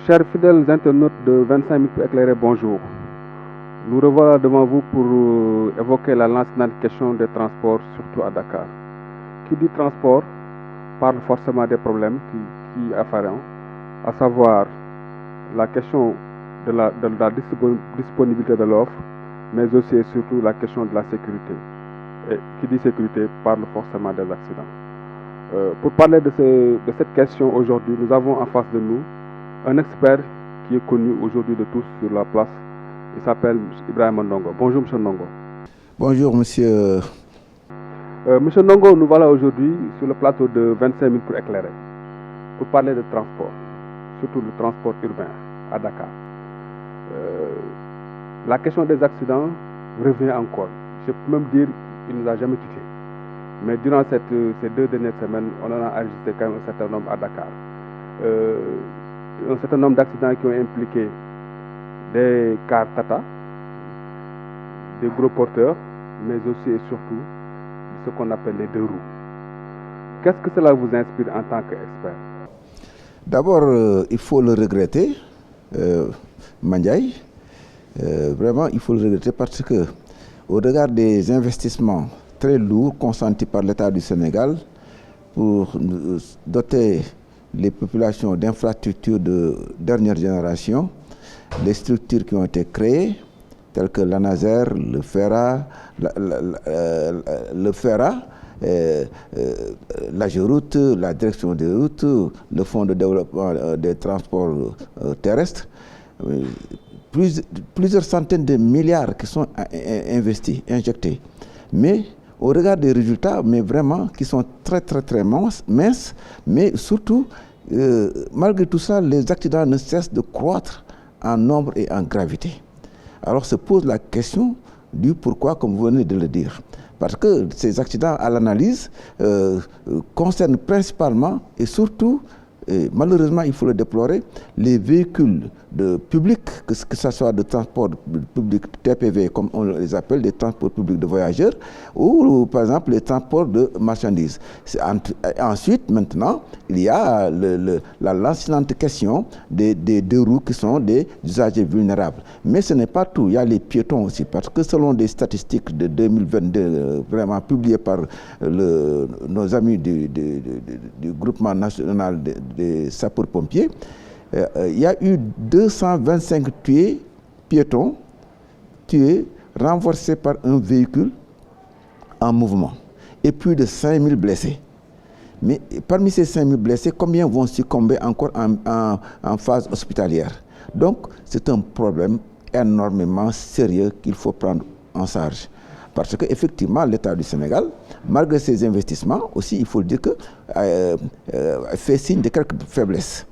Chers fidèles internautes de 25 minutes pour éclairer, bonjour. Nous revoilà devant vous pour évoquer la lancinante question des transports, surtout à Dakar. Qui dit transport parle forcément des problèmes qui afférent, à savoir la question de la disponibilité de l'offre, mais aussi et surtout la question de la sécurité. Et qui dit sécurité parle forcément des accidents. Pour parler de cette question aujourd'hui, nous avons en face de nous un expert qui est connu aujourd'hui de tous sur la place. Il s'appelle Ibrahima Ndongo. Bonjour, M. Ndongo. Bonjour, monsieur. Monsieur Ndongo, nous voilà aujourd'hui sur le plateau de 25 minutes pour éclairer, pour parler de transport, surtout le transport urbain à Dakar. La question des accidents revient encore. Je peux même dire qu'il ne nous a jamais quittés. Mais durant ces 2 dernières semaines, on en a enregistré quand même un certain nombre à Dakar. Un certain nombre d'accidents qui ont impliqué des cars Tata, des gros porteurs, mais aussi et surtout ce qu'on appelle les 2 roues. Qu'est-ce que cela vous inspire en tant qu'expert? D'abord, il faut le regretter, Mandiaye. Vraiment, il faut le regretter parce que, au regard des investissements très lourds consentis par l'État du Sénégal pour doter les populations d'infrastructures de dernière génération, les structures qui ont été créées, telles que l'ANASER, le FERA, l'AGEROUTE, la direction des routes, le Fonds de développement des transports terrestres, plusieurs centaines de milliards qui sont investis, injectés. Mais au regard des résultats, mais vraiment qui sont très minces, mais surtout, malgré tout ça, les accidents ne cessent de croître en nombre et en gravité. Alors se pose la question du pourquoi, comme vous venez de le dire. Parce que ces accidents, à l'analyse, concernent principalement et surtout, et malheureusement, il faut le déplorer, les véhicules publics, que ce soit de transport public TPV, comme on les appelle, des transports publics de voyageurs, ou par exemple les transports de marchandises. Ensuite, maintenant, il y a la lancinante question des 2 roues qui sont des usagers vulnérables. Mais ce n'est pas tout, il y a les piétons aussi, parce que selon des statistiques de 2022, vraiment publiées par nos amis du groupement national des sapeurs-pompiers, il y a eu 225 piétons tués, renversés par un véhicule en mouvement, et plus de 5000 blessés. Mais parmi ces 5000 blessés, combien vont succomber encore en phase hospitalière? Donc, c'est un problème énormément sérieux qu'il faut prendre en charge. Parce qu'effectivement, l'État du Sénégal, malgré ses investissements, aussi, il faut le dire que fait signe de quelques faiblesses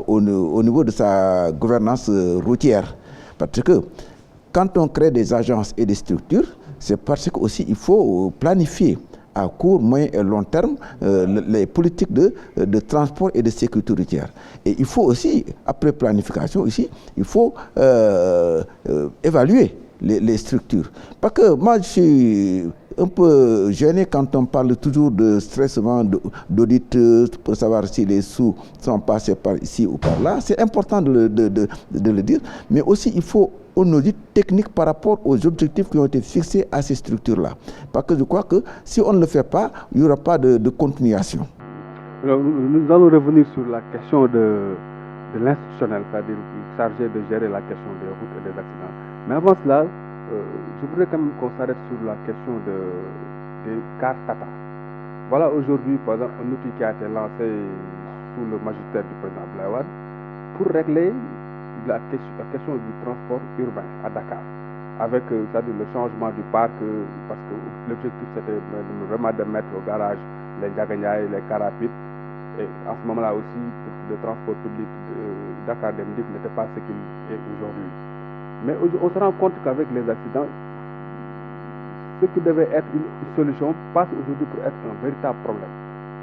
au niveau de sa gouvernance routière. Parce que quand on crée des agences et des structures, c'est parce qu'aussi il faut planifier à court, moyen et long terme les politiques de transport et de sécurité routière. Et il faut aussi, après planification aussi, il faut évaluer les structures. Parce que moi, je suis un peu gêné quand on parle toujours de stressement d'audit pour savoir si les sous sont passés par ici ou par là. C'est important de le dire, mais aussi il faut un audit technique par rapport aux objectifs qui ont été fixés à ces structures-là. Parce que je crois que si on ne le fait pas, il n'y aura pas de continuation. Alors, nous allons revenir sur la question de l'institutionnel, c'est-à-dire chargé de gérer la question des routes et des accidents. Mais avant cela, je voudrais quand même qu'on s'arrête sur la question des cars Tata. Voilà aujourd'hui, par exemple, un outil qui a été lancé sous le magistère du président Abdoulaye Wade pour régler la question du transport urbain à Dakar, avec c'est-à-dire le changement du parc, parce que l'objectif c'était vraiment de mettre au garage les Ndiaganiaï, les cars rapides, et à ce moment-là aussi, le transport public de Dakar Demdik n'était pas ce qu'il est aujourd'hui. Mais on se rend compte qu'avec les accidents, ce qui devait être une solution passe aujourd'hui pour être un véritable problème.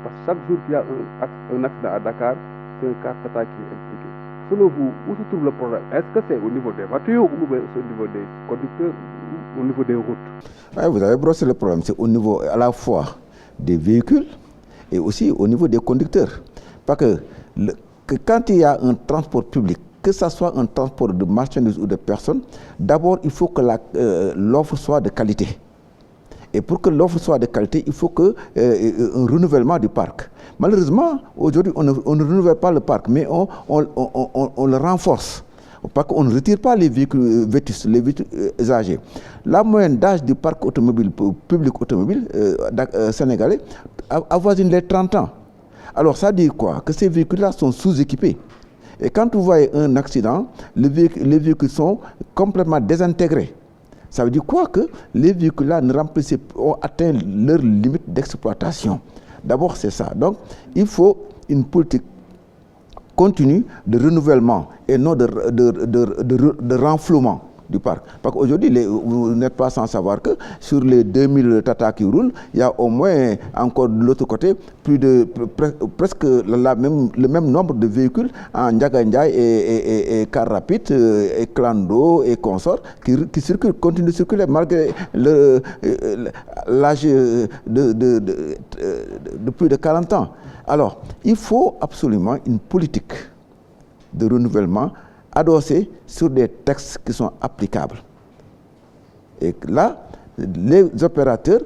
Parce que chaque jour qu'il y a un accident à Dakar, c'est un car Tata qui est impliqué. Selon vous, où se trouve le problème? Est-ce que c'est au niveau des voitures ou au niveau des conducteurs ou au niveau des routes? Ouais, vous avez brossé le problème. C'est au niveau à la fois des véhicules et aussi au niveau des conducteurs. Parce que que quand il y a un transport public, que ce soit un transport de marchandises ou de personnes, d'abord il faut que l'offre soit de qualité. Et pour que l'offre soit de qualité, il faut un renouvellement du parc. Malheureusement, aujourd'hui, on ne renouvelle pas le parc, mais on le renforce. Parce qu'on ne retire pas les véhicules vétustes, les véhicules âgés. La moyenne d'âge du parc automobile, public automobile sénégalais avoisine les 30 ans. Alors ça dit quoi? Que ces véhicules-là sont sous-équipés. Et quand vous voyez un accident, les véhicules sont complètement désintégrés. Ça veut dire quoi? Que les véhicules-là ont atteint leur limite d'exploitation. D'abord, c'est ça. Donc, il faut une politique continue de renouvellement et non de renflouement du parc. Parce qu'aujourd'hui, vous n'êtes pas sans savoir que sur les 2000 Tata qui roulent, il y a au moins encore de l'autre côté presque le même nombre de véhicules en Ndiaga Ndiaye et car rapide et clando et consorts qui circulent, continuent de circuler malgré l'âge de plus de 40 ans. Alors, il faut absolument une politique de renouvellement adossés sur des textes qui sont applicables. Et là, les opérateurs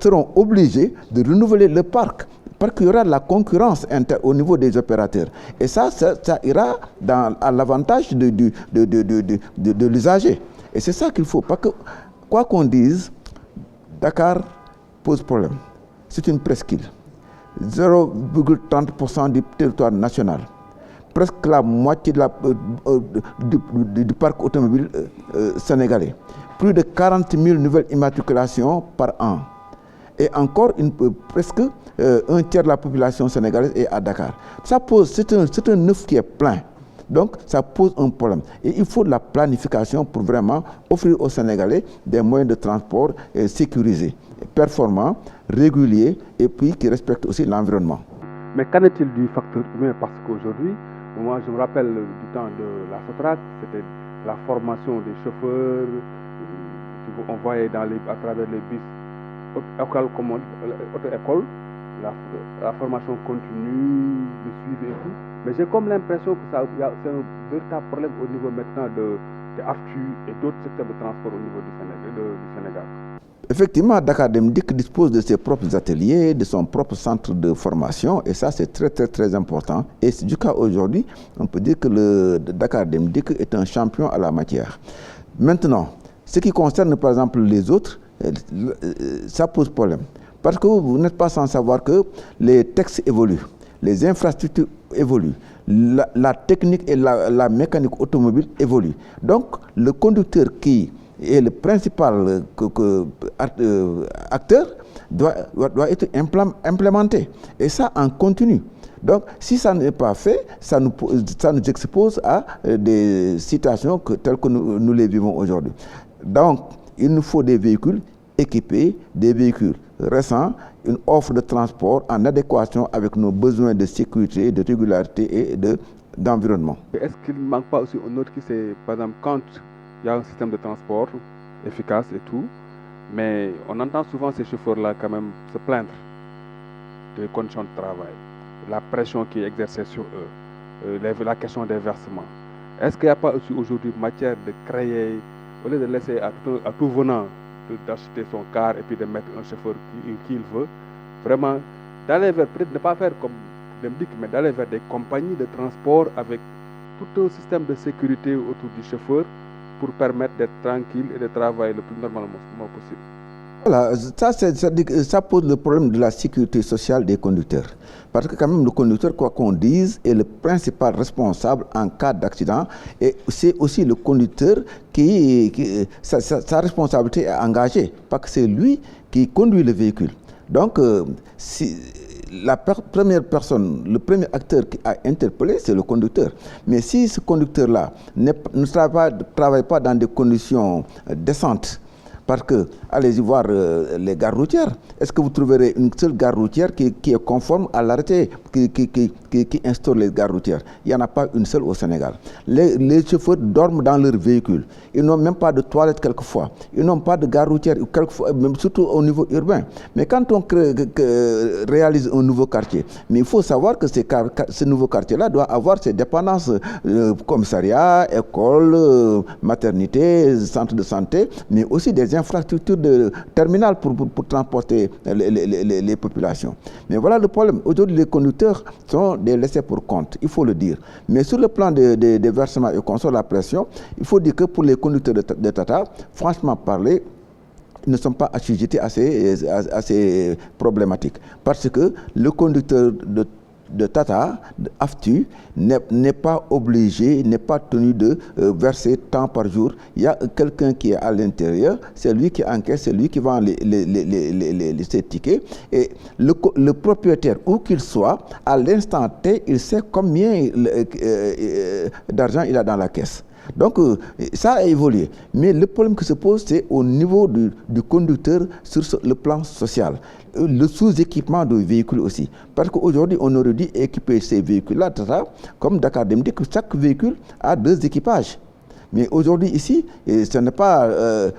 seront obligés de renouveler le parc parce qu'il y aura de la concurrence au niveau des opérateurs. Et ça ira à l'avantage de l'usager. Et c'est ça qu'il faut. Parce que, quoi qu'on dise, Dakar pose problème. C'est une presqu'île. 0,30% du territoire national. Presque la moitié du parc automobile sénégalais. Plus de 40 000 nouvelles immatriculations par an. Et encore presque un tiers de la population sénégalaise est à Dakar. C'est un œuf qui est plein. Donc, ça pose un problème. Et il faut de la planification pour vraiment offrir aux Sénégalais des moyens de transport sécurisés, performants, réguliers et puis qui respectent aussi l'environnement. Mais qu'en est-il du facteur humain? Parce qu'aujourd'hui, moi je me rappelle du temps de la Sotrac, c'était la formation des chauffeurs, on voyait à travers les bus auto-école, la formation continue, le suivi et tout. Mais j'ai comme l'impression que c'est un véritable problème au niveau maintenant de AFTU et d'autres secteurs de transport au niveau du Sénégal. Effectivement, Dakar Dem Dikk dispose de ses propres ateliers, de son propre centre de formation, et ça c'est très très très important. Et jusqu'à aujourd'hui, on peut dire que le Dakar Dem Dikk est un champion à la matière. Maintenant, ce qui concerne par exemple les autres, ça pose problème. Parce que vous n'êtes pas sans savoir que les textes évoluent, les infrastructures évoluent, la technique et la mécanique automobile évoluent. Donc, le conducteur qui est le principal acteur doit être implémenté. Et ça en continu. Donc, si ça n'est pas fait, ça nous expose à des situations telles que nous les vivons aujourd'hui. Donc, il nous faut des véhicules équipés, des véhicules récents, une offre de transport en adéquation avec nos besoins de sécurité, de régularité et d'environnement. Est-ce qu'il ne manque pas aussi un autre qui c'est, par exemple, quand il y a un système de transport efficace et tout, mais on entend souvent ces chauffeurs-là quand même se plaindre des conditions de travail, la pression qui est exercée sur eux, la question des versements. Est-ce qu'il n'y a pas aussi aujourd'hui matière de créer, au lieu de laisser à tout venant d'acheter son car et puis de mettre un chauffeur qu'il veut, vraiment d'aller vers, peut-être ne pas faire comme Dem Dikk, mais d'aller vers des compagnies de transport avec tout un système de sécurité autour du chauffeur pour permettre d'être tranquille et de travailler le plus normalement possible. Voilà, ça pose le problème de la sécurité sociale des conducteurs. Parce que quand même le conducteur, quoi qu'on dise, est le principal responsable en cas d'accident. Et c'est aussi le conducteur sa responsabilité est engagée. Parce que c'est lui qui conduit le véhicule. Donc, si la première personne, le premier acteur qui a interpellé, c'est le conducteur. Mais si ce conducteur-là ne travaille pas dans des conditions décentes, Parce que, allez-y voir les gares routières. Est-ce que vous trouverez une seule gare routière qui est conforme à l'arrêté qui instaure les gares routières? Il n'y en a pas une seule au Sénégal. Les chauffeurs dorment dans leur véhicule. Ils n'ont même pas de toilettes quelquefois. Ils n'ont pas de gare routière, quelquefois, même surtout au niveau urbain. Mais quand on réalise un nouveau quartier, mais il faut savoir que ce nouveau quartier-là doit avoir ses dépendances, commissariat, école, maternité, centre de santé, mais aussi des infrastructures de terminal pour transporter les populations. Mais voilà le problème. Aujourd'hui, les conducteurs sont des laissés pour compte, il faut le dire. Mais sur le plan des versements et consorts, la pression, il faut dire que pour les conducteurs de Tata, franchement parler, ils ne sont pas assujettis à ces problématiques. Parce que le conducteur de Tata, d'Aftu, n'est pas obligé, n'est pas tenu de verser tant par jour. Il y a quelqu'un qui est à l'intérieur, c'est lui qui encaisse, c'est lui qui vend ces tickets. Et le propriétaire, où qu'il soit, à l'instant T, il sait combien d'argent il a dans la caisse. Donc, ça a évolué. Mais le problème qui se pose, c'est au niveau du conducteur sur le plan social. Le sous-équipement de véhicules aussi. Parce qu'aujourd'hui, on aurait dû équiper ces véhicules-là, comme Dakar Dem dit que chaque véhicule a 2 équipages. Mais aujourd'hui, ici, ce n'est pas,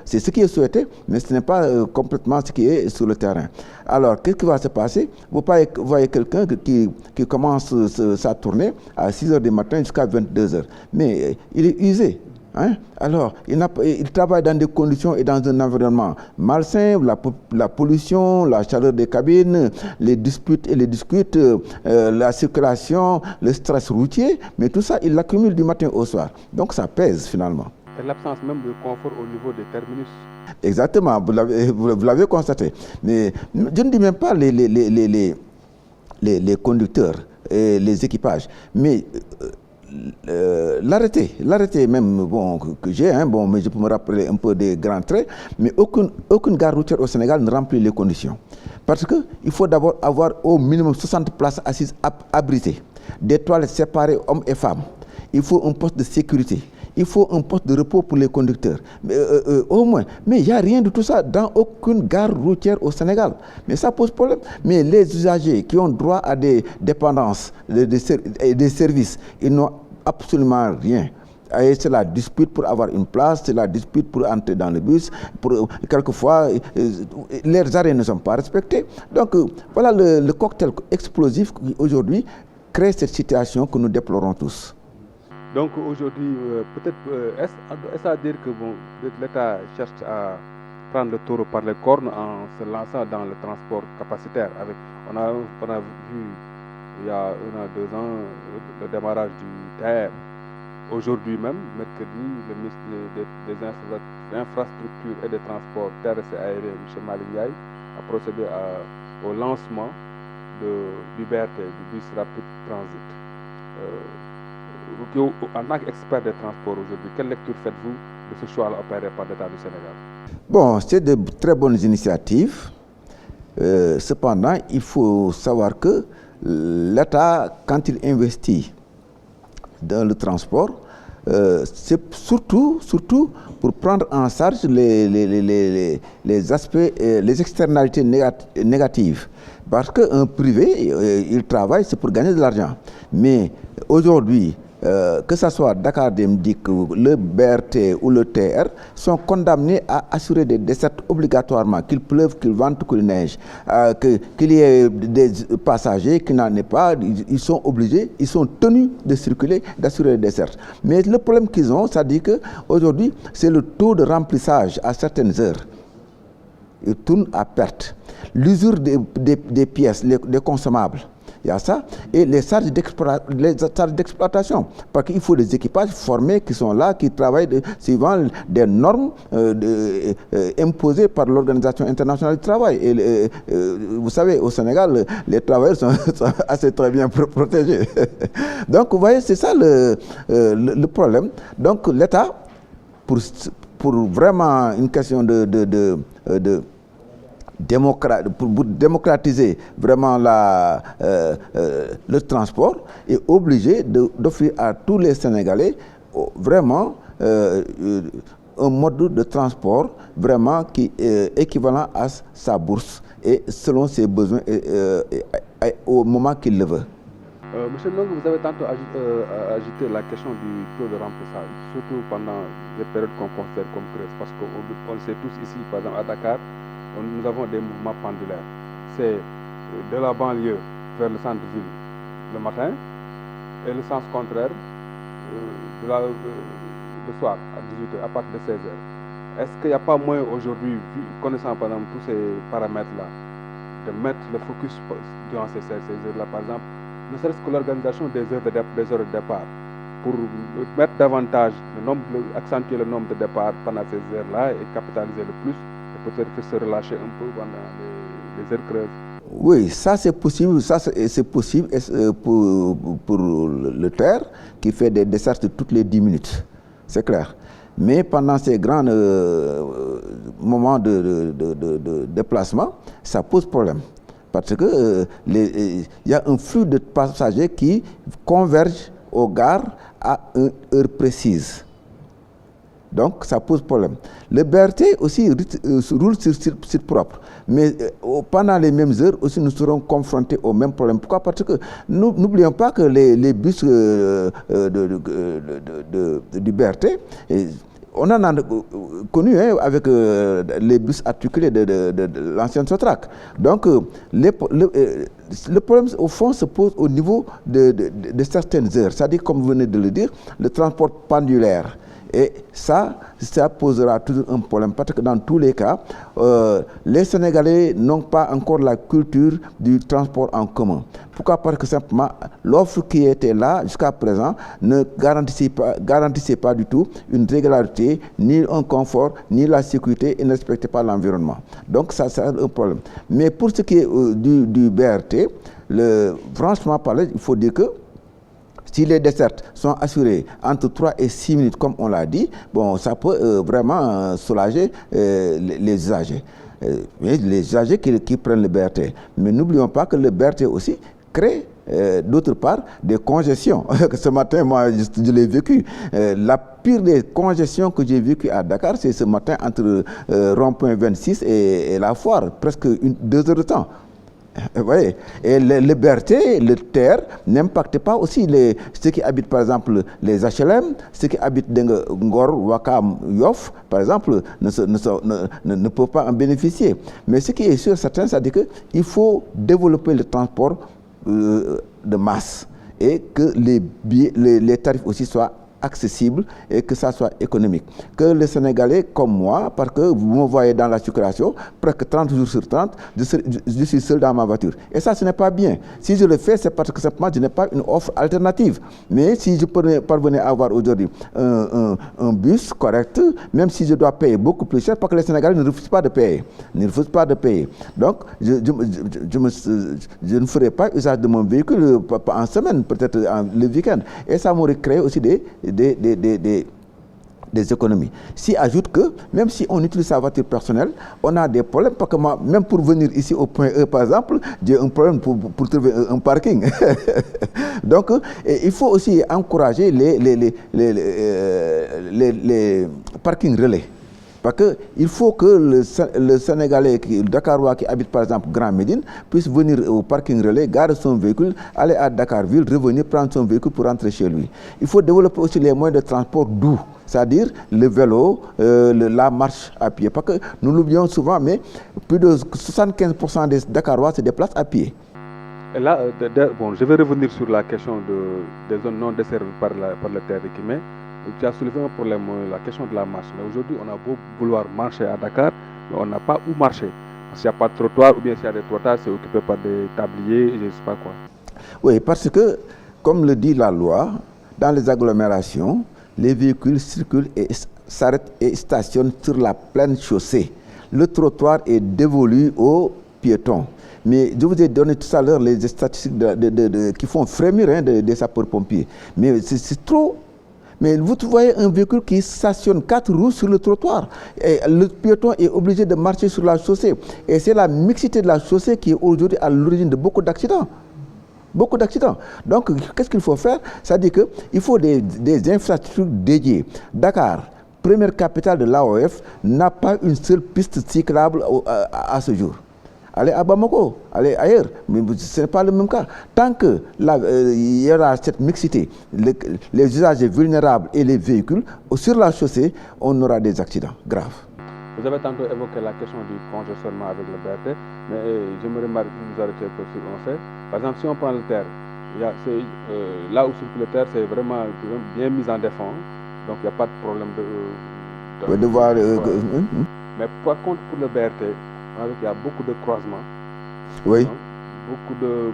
c'est ce qui est souhaité, mais ce n'est pas complètement ce qui est sur le terrain. Alors, qu'est-ce qui va se passer? Vous voyez quelqu'un qui commence sa tournée à 6 h du matin jusqu'à 22 h. Mais il est usé. Hein? Alors, il travaille dans des conditions et dans un environnement malsain, la pollution, la chaleur des cabines, les disputes et les discutes, la circulation, le stress routier, mais tout ça, il l'accumule du matin au soir. Donc, ça pèse finalement. Et l'absence même de confort au niveau des terminus. Exactement, vous l'avez constaté. Mais je ne dis même pas les conducteurs et les équipages, mais l'arrêté même que j'ai, mais je peux me rappeler un peu des grands traits, mais aucune gare routière au Sénégal ne remplit les conditions. Parce qu'il faut d'abord avoir au minimum 60 places assises abritées, des toilettes séparées hommes et femmes. Il faut un poste de sécurité. Il faut un poste de repos pour les conducteurs. Au moins. Mais il n'y a rien de tout ça dans aucune gare routière au Sénégal. Mais ça pose problème. Mais les usagers qui ont droit à des dépendances, des services, ils n'ont absolument rien. C'est la dispute pour avoir une place, c'est la dispute pour entrer dans le bus. Quelquefois, leurs arrêts ne sont pas respectés. Donc, voilà le cocktail explosif qui aujourd'hui crée cette situation que nous déplorons tous. Donc aujourd'hui, peut-être, est-ce à dire que l'État cherche à prendre le taureau par les cornes en se lançant dans le transport capacitaire on a vu il y a 1 an, 2 ans, le démarrage du TER. Aujourd'hui même, mercredi, le ministre des Infrastructures et des Transports terrestres et aériens, M. Malick Ndiaye, a procédé au lancement du BRT, du bus rapide transit. En tant qu'expert des transports aujourd'hui, quelle lecture faites-vous de ce choix opéré par l'État du Sénégal? Bon, c'est de très bonnes initiatives. Cependant, il faut savoir que l'État, quand il investit dans le transport, c'est surtout pour prendre en charge les aspects, les externalités négatives. Parce qu'un privé, il travaille, c'est pour gagner de l'argent. Mais aujourd'hui, que ce soit Dakar Dem Dikk, le BRT ou le TR, sont condamnés à assurer des dessertes obligatoirement, qu'il pleuve, qu'il vente, qu'il neige, qu'il y ait des passagers qui n'en aient pas, ils sont obligés, ils sont tenus de circuler, d'assurer des dessertes. Mais le problème qu'ils ont, ça dit qu'aujourd'hui, c'est le taux de remplissage à certaines heures. Ils tournent à perte. L'usure des pièces, des consommables. Il y a ça, et les charges d'exploitation. Parce qu'il faut des équipages formés qui sont là, qui travaillent suivant des normes imposées par l'Organisation internationale du travail. Et vous savez, au Sénégal, les travailleurs sont assez très bien protégés. Donc, vous voyez, c'est ça le problème. Donc, l'État, pour vraiment une question pour démocratiser vraiment le transport, est obligé d'offrir à tous les Sénégalais vraiment un mode de transport vraiment qui est équivalent à sa bourse et selon ses besoins au moment qu'il le veut. Monsieur Ndong, vous avez tantôt agité la question du taux de remplissage, surtout pendant les périodes qu'on considère comme creuses, parce qu'on le sait tous ici, par exemple à Dakar, nous avons des mouvements pendulaires. C'est de la banlieue vers le centre-ville le matin et le sens contraire le soir à 18h, à partir de 16h. Est-ce qu'il n'y a pas moyen aujourd'hui, connaissant par exemple tous ces paramètres-là, de mettre le focus durant ces heures-là, par exemple, ne serait-ce que l'organisation des heures de départ, pour mettre davantage accentuer le nombre de départs pendant ces heures-là et capitaliser le plus, et peut-être se relâcher un peu pendant les heures creuses. Oui, ça c'est possible, c'est possible pour le TER qui fait des dessertes toutes les 10 minutes, c'est clair. Mais pendant ces grands moments de déplacement, ça pose problème. Parce que y a un flux de passagers qui convergent aux gares à une heure précise. Donc, ça pose problème. Le BRT aussi roule sur site propre. Mais pendant les mêmes heures aussi, nous serons confrontés au même problème. Pourquoi? Parce que n'oublions pas que les bus du BRT, on en a connu avec les bus articulés de l'ancienne Sotrac. Donc, le problème, au fond, se pose au niveau de certaines heures. C'est-à-dire, comme vous venez de le dire, le transport pendulaire. Et ça posera toujours un problème parce que dans tous les cas, les Sénégalais n'ont pas encore la culture du transport en commun. Pourquoi? Parce que simplement, l'offre qui était là jusqu'à présent ne garantissait pas du tout une régularité, ni un confort, ni la sécurité et ne respectait pas l'environnement. Donc ça, c'est un problème. Mais pour ce qui est du BRT, franchement parlé, il faut dire que si les dessertes sont assurées entre 3 et 6 minutes, comme on l'a dit, bon, ça peut vraiment soulager les usagers. Les usagers qui prennent le BRT. Mais n'oublions pas que le BRT aussi crée, d'autre part, des congestions. Ce matin, moi, je l'ai vécu. La pire des congestions que j'ai vécues à Dakar, c'est ce matin entre rond-point 26 et la foire, presque 2 heures de temps. Vous voyez, et le BRT, le TER n'impacte pas aussi ceux qui habitent par exemple les HLM, ceux qui habitent Ngor, Wakam, Yoff, par exemple, ne peuvent pas en bénéficier. Mais ce qui est sûr, certain, c'est qu'il faut développer le transport de masse et que les tarifs aussi soient accessible et que ça soit économique. Que les Sénégalais, comme moi, parce que vous me voyez dans la circulation, presque 30 jours sur 30, je suis seul dans ma voiture. Et ça, ce n'est pas bien. Si je le fais, c'est parce que simplement, je n'ai pas une offre alternative. Mais si je parvenais à avoir aujourd'hui un bus correct, même si je dois payer beaucoup plus cher, parce que les Sénégalais ne refusent pas de payer. Donc, je ne ferai pas usage de mon véhicule en semaine, peut-être le week-end. Et ça m'aurait créé aussi des économies. Si ajoute que, même si on utilise sa voiture personnelle, on a des problèmes, parce que moi, même pour venir ici au point E, par exemple, j'ai un problème pour trouver un parking. Donc, il faut aussi encourager les parkings relais. Parce qu'il faut que le Sénégalais, le Dakarois qui habite par exemple Grand Médine, puisse venir au parking relais, garer son véhicule, aller à Dakarville, revenir prendre son véhicule pour rentrer chez lui. Il faut développer aussi les moyens de transport doux, c'est-à-dire le vélo, la marche à pied. Parce que nous l'oublions souvent, mais plus de 75% des Dakarois se déplacent à pied. Et là, je vais revenir sur la question des zones non desservies par le TER mais tu as soulevé un problème, la question de la marche. Mais aujourd'hui, on a beau vouloir marcher à Dakar, mais on n'a pas où marcher. S'il n'y a pas de trottoir, ou bien s'il y a des trottoirs, c'est occupé par des tabliers, je ne sais pas quoi. Oui, parce que, comme le dit la loi, dans les agglomérations, les véhicules circulent et s'arrêtent et stationnent sur la pleine chaussée. Le trottoir est dévolu aux piétons. Mais je vous ai donné tout à l'heure les statistiques qui font frémir des sapeurs-pompiers. Mais c'est trop. Mais vous voyez un véhicule qui stationne 4 roues sur le trottoir. Et le piéton est obligé de marcher sur la chaussée. Et c'est la mixité de la chaussée qui est aujourd'hui à l'origine de beaucoup d'accidents. Beaucoup d'accidents. Donc, qu'est-ce qu'il faut faire? C'est-à-dire qu'il faut des infrastructures dédiées. Dakar, première capitale de l'AOF, n'a pas une seule piste cyclable à ce jour. Allez à Bamako, allez ailleurs, mais ce n'est pas le même cas. Tant que il y aura cette mixité, les usagers vulnérables et les véhicules, sur la chaussée, on aura des accidents graves. Vous avez tantôt évoqué la question du congestionnement avec le BRT, mais j'aimerais vous arrêter un peu sur un fait. Par exemple, si on prend le terre, là où circule le terre, c'est vraiment bien mis en défense, donc il n'y a pas de problème de voir. Mais par contre, pour le BRT, il y a beaucoup de croisements, oui. Hein, beaucoup de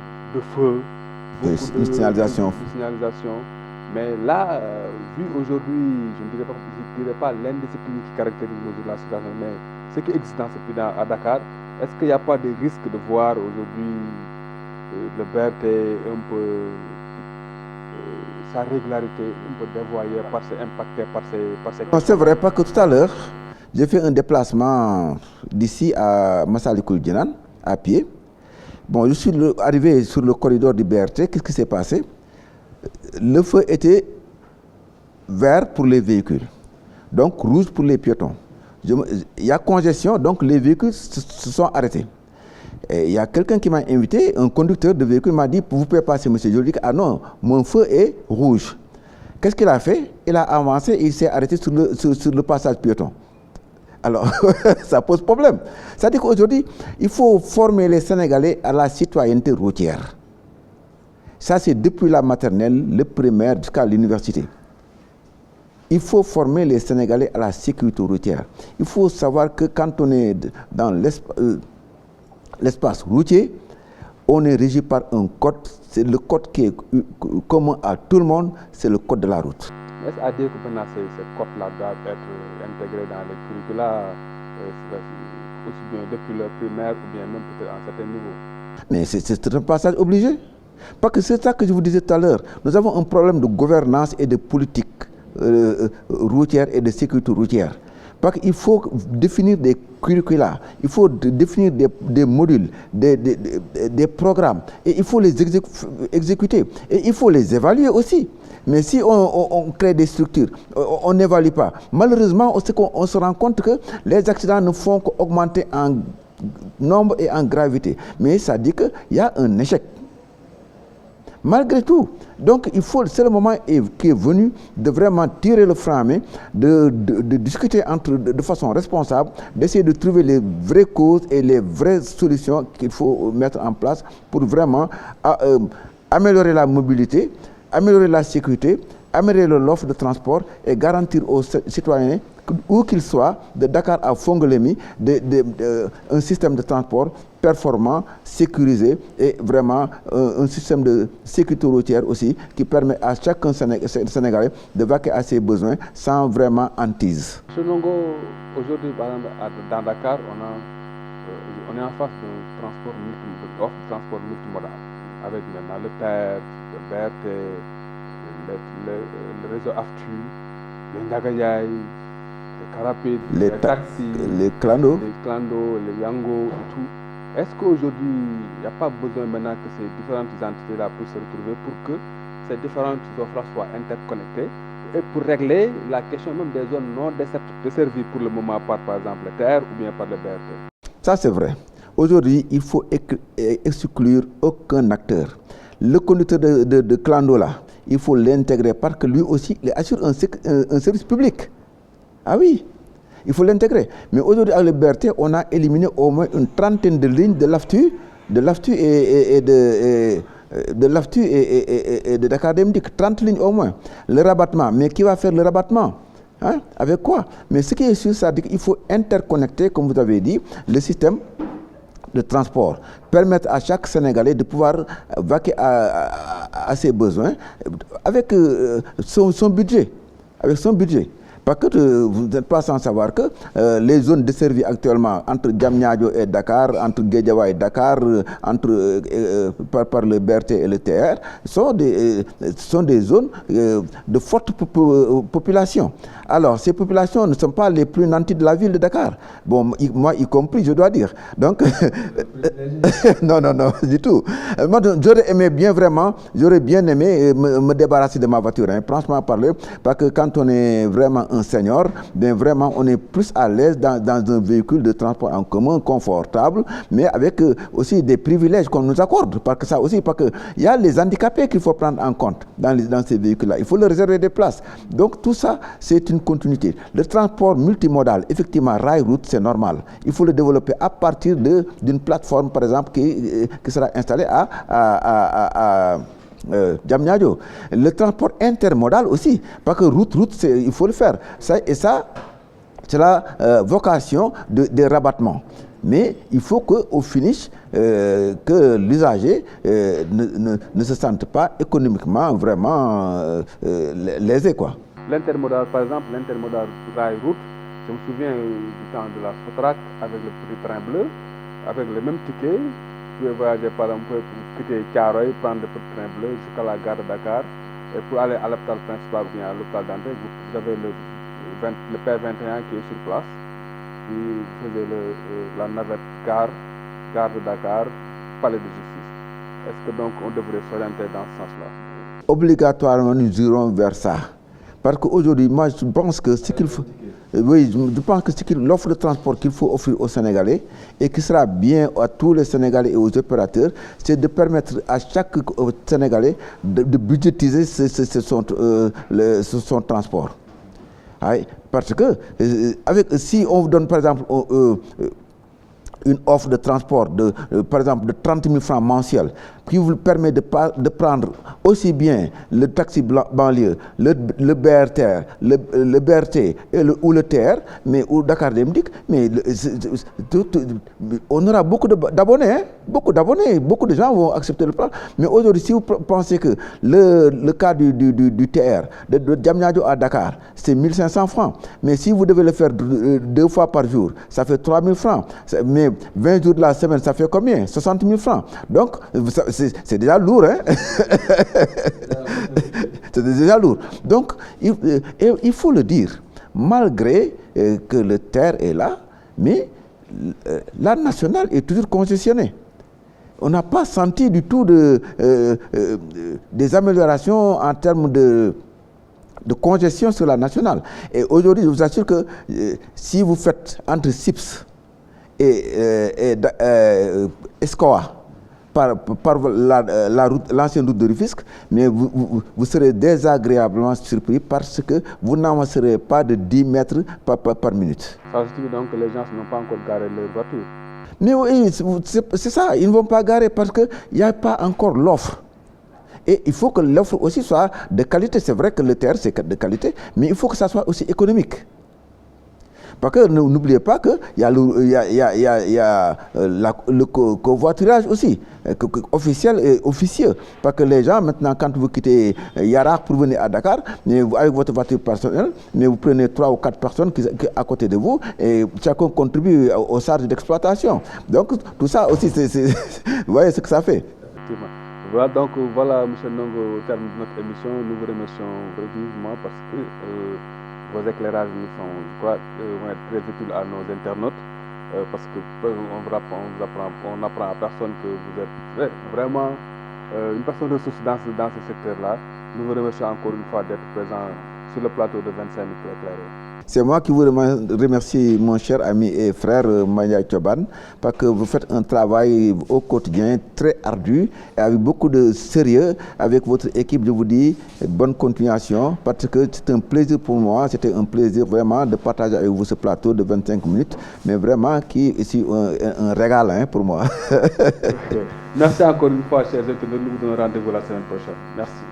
feux, beaucoup de signalisation. Mais là, vu aujourd'hui, je ne dirais pas l'indiscipline qui caractérise aujourd'hui la situation, mais ce qui existe dans ce pays à Dakar, est-ce qu'il n'y a pas de risque de voir aujourd'hui le BRT un peu sa régularité un peu dévoyée, impactée par ces... Non, c'est vrai, parce que tout à l'heure, j'ai fait un déplacement d'ici à Massalikul Djinan, à pied. Bon, je suis arrivé sur le corridor du BRT, qu'est-ce qui s'est passé? Le feu était vert pour les véhicules, donc rouge pour les piétons. Il y a congestion, donc les véhicules se sont arrêtés. Et il y a quelqu'un qui m'a invité, un conducteur de véhicule m'a dit, vous pouvez passer, monsieur. Je lui ai dit, ah non, mon feu est rouge. Qu'est-ce qu'il a fait? Il a avancé et il s'est arrêté sur le passage piéton. Alors, ça pose problème. C'est-à-dire qu'aujourd'hui, il faut former les Sénégalais à la citoyenneté routière. Ça, c'est depuis la maternelle, le primaire jusqu'à l'université. Il faut former les Sénégalais à la sécurité routière. Il faut savoir que quand on est dans l'espace routier, on est régi par un code. C'est le code qui est commun à tout le monde, c'est le code de la route. Est-ce à dire que maintenant, ce code-là doit être intégré dans les curricula, aussi bien depuis le primaire ou bien même peut-être à un certain niveau? Mais c'est un passage obligé. Parce que c'est ça que je vous disais tout à l'heure. Nous avons un problème de gouvernance et de politique routière et de sécurité routière. Parce qu'il faut définir des curricula, il faut définir des modules, des programmes, et il faut les exécuter. Et il faut les évaluer aussi. Mais si on crée des structures, on n'évalue pas. Malheureusement, on se rend compte que les accidents ne font qu'augmenter en nombre et en gravité. Mais ça dit qu'il y a un échec. Malgré tout, donc c'est le moment qui est venu de vraiment tirer le frein à main, de discuter de façon responsable, d'essayer de trouver les vraies causes et les vraies solutions qu'il faut mettre en place pour vraiment améliorer la mobilité, améliorer la sécurité, améliorer l'offre de transport et garantir aux citoyens, où qu'ils soient, de Dakar à Fongolémi, un système de transport performant, sécurisé et vraiment un système de sécurité routière aussi qui permet à chacun Sénégalais de vaquer à ses besoins sans vraiment hantise. Chez Longo, aujourd'hui, dans Dakar, on est en face d'un transport multimodal, avec maintenant le TER, le BRT, le réseau AFTU, le Ndagayaï, les Carapides, les taxis, les clandos, les Yango et tout. Est-ce qu'aujourd'hui, il n'y a pas besoin maintenant que ces différentes entités-là puissent se retrouver pour que ces différentes offres soient interconnectées et pour régler la question même des zones non desservies pour le moment par exemple le TER ou bien par le BRT? Ça c'est vrai. Aujourd'hui, il faut exclure aucun acteur. Le conducteur de clando là, il faut l'intégrer parce que lui aussi, il assure un service public. Ah oui, il faut l'intégrer. Mais aujourd'hui, avec le BRT, on a éliminé au moins une trentaine de lignes de l'AFTU, et de Dakar Dem Dikk, 30 lignes au moins. Le rabattement, mais qui va faire le rabattement? Hein? Avec quoi? Mais ce qui est sûr, c'est qu'il faut interconnecter, comme vous avez dit, le système de transport, permettre à chaque Sénégalais de pouvoir vaquer à ses besoins avec son budget. Avec son budget. Parce que vous n'êtes pas sans savoir que les zones desservies actuellement entre Diamniadio et Dakar, entre Guédiawaye et Dakar, par le BRT et le TR, sont des zones de forte population. Alors, ces populations ne sont pas les plus nantis de la ville de Dakar. Bon, moi y compris, je dois dire. Donc, non, du tout. Moi, j'aurais bien aimé me débarrasser de ma voiture, hein, franchement parler, parce que quand on est vraiment un senior, bien vraiment, on est plus à l'aise dans un véhicule de transport en commun, confortable, mais avec aussi des privilèges qu'on nous accorde, parce que ça aussi, parce qu'il y a les handicapés qu'il faut prendre en compte dans ces véhicules-là. Il faut leur réserver des places. Donc tout ça, c'est une continuité. Le transport multimodal, effectivement, rail-route, c'est normal. Il faut le développer à partir d'une plateforme, par exemple, qui sera installée à Diamniadio. Le transport intermodal aussi, parce que route, il faut le faire. C'est la vocation des rabattements. Mais il faut qu'au finish, que l'usager ne se sente pas économiquement vraiment lésé, quoi. L'intermodal, par exemple, l'intermodal rail-route, je me souviens du temps de la Sotrac avec le petit train bleu, avec le même ticket. Vous pouvez voyager par exemple pour quitter Thiaroye, prendre le petit train bleu jusqu'à la gare de Dakar. Et pour aller à l'hôpital principal ou bien à l'hôpital d'André, vous avez le P21 qui est sur place. Qui faisait la navette gare de Dakar, palais de justice. Est-ce que donc on devrait s'orienter dans ce sens-là? Obligatoirement, nous irons vers ça. Parce qu'aujourd'hui, moi, je pense que ce qu'il faut... Oui, je pense que l'offre de transport qu'il faut offrir aux Sénégalais et qui sera bien à tous les Sénégalais et aux opérateurs, c'est de permettre à chaque Sénégalais de budgétiser son transport. Parce que si on vous donne par exemple une offre de transport par exemple de 30 000 francs mensuels qui vous permet de prendre aussi bien le taxi banlieue, le BRT, le BRT ou le TR, mais ou Dakar Demdik, mais on aura beaucoup d'abonnés, hein, beaucoup de gens vont accepter le plan. Mais aujourd'hui, si vous pensez que le cas du TR de Diamniadio à Dakar, c'est 1500 francs, mais si vous devez le faire 2 fois par jour, ça fait 3000 francs, mais 20 jours de la semaine, ça fait combien? 60 000 francs. Donc, c'est déjà lourd, hein. C'est déjà lourd. Donc, il faut le dire, malgré que le TER est là, mais la nationale est toujours concessionnée. On n'a pas senti du tout des améliorations en termes de congestion sur la nationale. Et aujourd'hui, je vous assure que si vous faites entre SIPS et Escoa, par l'ancienne route de Rufisque, mais vous serez désagréablement surpris parce que vous n'avancerez pas de 10 mètres par minute. Ça signifie donc que les gens n'ont pas encore garé leur voiture. Mais oui, c'est ça, ils ne vont pas garer parce qu'il n'y a pas encore l'offre. Et il faut que l'offre aussi soit de qualité. C'est vrai que le TR, c'est de qualité, mais il faut que ça soit aussi économique. Parce que n'oubliez pas qu'il y a le covoiturage aussi, officiel et officieux. Parce que les gens, maintenant, quand vous quittez Yarak pour venir à Dakar, mais avec votre voiture personnelle, mais vous prenez 3 ou 4 personnes qui à côté de vous et chacun contribue aux charges d'exploitation. Donc, tout ça aussi, vous voyez ce que ça fait. Effectivement. Voilà, donc voilà, M. Ndongo, au terme de notre émission, nous vous remercions vivement parce que vos éclairages nous sont, je crois, vont être très utiles à nos internautes parce que on apprend à personne que vous êtes vraiment une personne ressource dans ce secteur-là. Nous vous remercions encore une fois d'être présent sur le plateau de 25 minutes éclairés. C'est moi qui vous remercie, mon cher ami et frère Maya Choban, parce que vous faites un travail au quotidien très ardu et avec beaucoup de sérieux. Avec votre équipe, je vous dis bonne continuation, parce que c'est un plaisir pour moi, c'était un plaisir vraiment de partager avec vous ce plateau de 25 minutes, mais vraiment qui est ici un régal, hein, pour moi. Merci encore une fois, chers internautes. Nous vous donnons rendez-vous la semaine prochaine. Merci.